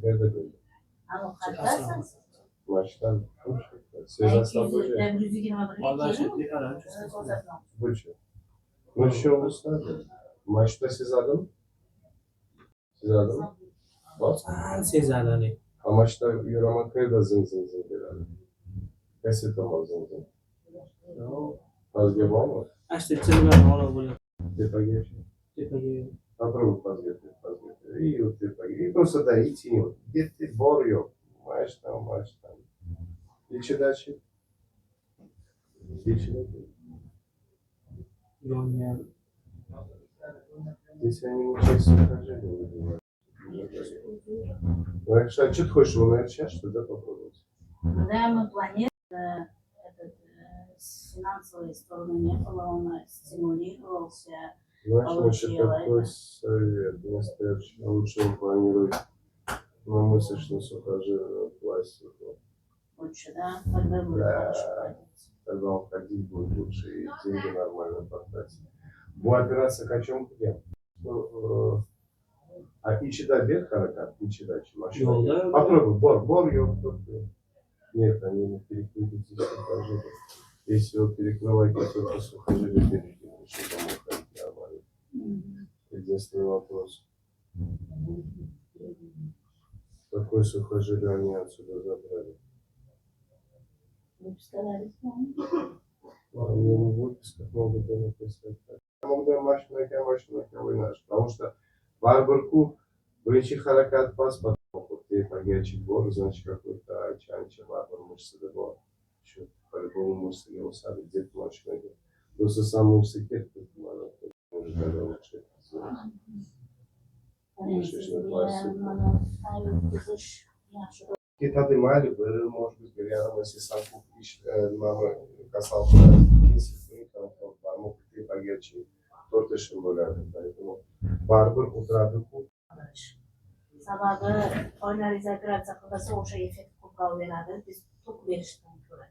nerede gördün? Ama kaçtarsın? Maçtan. Sezastan böyle. Vallahi şimdi ara. Bıçı. Ну що ви ставите? Maçta siz adın? Siz adın? Bak. Sezarlar. А maçta yürümek da zın zın zın bir Kesit ama zın zın. Fazla var mı? Açtı çılgın ola böyle. Тепаге. Tepeye. Попробуй фазге. И вот тепаге. И просто да, идти не вот. Где-то бор yok. Maç там. İçi дальше. İçi дальше. Yonya. Если они не часть сохранения, ну, а что ты хочешь его начать, что да, попробовать? Да, мы планируем с финансовой стороны не было, он стимулировался. Знаешь, лучше такой совет. Вместо этого лучше планировать на мышечную сухожирную пластику. Лучше, да? Тогда будет хорошо ходить. Тогда он ходить будет лучше и деньги нормально потратить. Bu операция kaçом kılıyor? İçide bir hareket, içide машина. Yolda. Попробуй, бор yok. Нет, они не перекрыты сухожилия. Если его перекрывать, то только сухожилие перекрыто, чтобы он мог ходить нормально. Единственный вопрос. Какое сухожилие они отсюда забрали? Вы постарались, да? Они в выпусках могут написать так. Могут машина войнаш, потому что барбарку birinchi harakat pas tepaga bor, значит какой-то chancha barbar мышцы bor. Shu по-любому мышцаga o'sadi deb mashinaga. Do'stlar сам мышцы ketdi, mana уже тогда лучше. Какие-то дымали, были, может быть, рядом, если сам купишь, мама касался, там, мог ты погерчи, торты шимбуляды, поэтому барбар утрады куп. Sababi oilaviy operatsiya qilsa o'sha effekt ko'proq beradi. Biz tok berishdan ko'ra.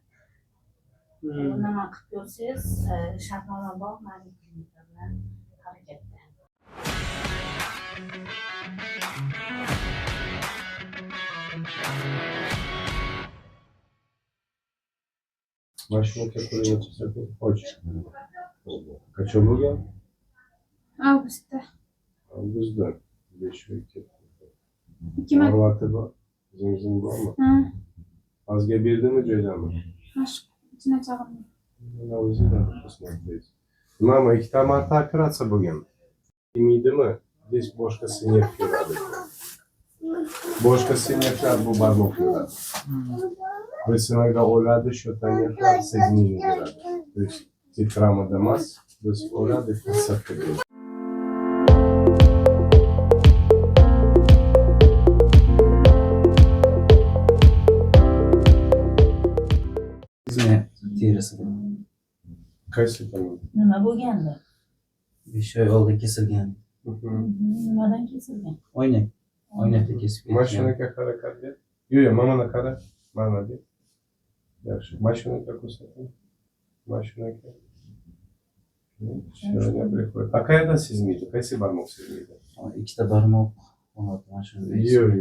Nima qilib ko'rsangiz, shartnoma bor, ma'lum klinika bilan harakatda. Машина какой очень. Kaçı bugün? Avgustda. Avgustda. 5 ay ketdi. 2 marta. Marvati bor. Zing bormi? Ha. Azga berdimi joylarmi? Mashq ichine chaqirdim. Mana o'zinglar посмотреть. Mama ikkita marta operatsiya bo'lgan. Yemaydimi? Здесь boshqasi nerv yuradi. Boshqasi nervlar bu barmoq yuradi. Biz o'yladi shu nervlar soединение yuradi. То есть tetramoda emas, biz o'yladi falsafa deydi. Terisi bu. Qaysi tomon? Nima bo'lgandi? 5 oy oldin kesilgan. Nimadan kesilgan? Oynakda kesib ketgan. Mashinaga harakat ber. Yo'q, mana qara. Mana deb. Yaxshi. Mashinaga ko'rsating. Mashinaga. Сегодня приходит. А qayerdan sezmaydi? Qaysi barmoq sezmaydi? Ikkita barmoq bor mashina. Yo'q.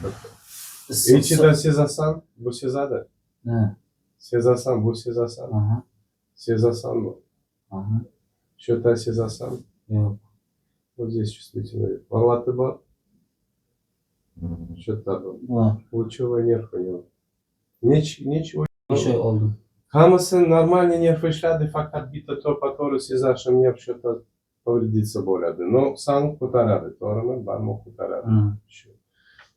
To'xta. İçinden sezasan, bu sezadi. Ha. Sezasan, bu sezasan. Aha. Sezasan mı? Aha. Что-то сезасан. Yo'q. Вот здесь чувствительно. Палаты бар. Что-то Bor. лучевой нерв у него. Ничего. 5 oy oldin. Хамасы нормальный нерв ишлады, fakat bitta top который сезашем нерв что-то повредиться bo'ladi. Но san ko'taradi, to'g'rimi? Barmoq ko'taradi.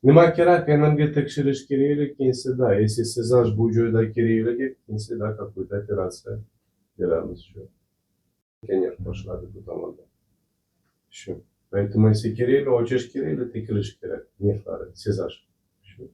Nima kerak? Enamga tekshirish kerak ekan-da. Если сезаж bu joyda kerak ekan-da, какую-то операция beramiz shu. Нерв boshladi bu tomonda. Shu. Поэтому если kerak, ochish kerak, tekshirish kerak nervlari, сезаж. Shu.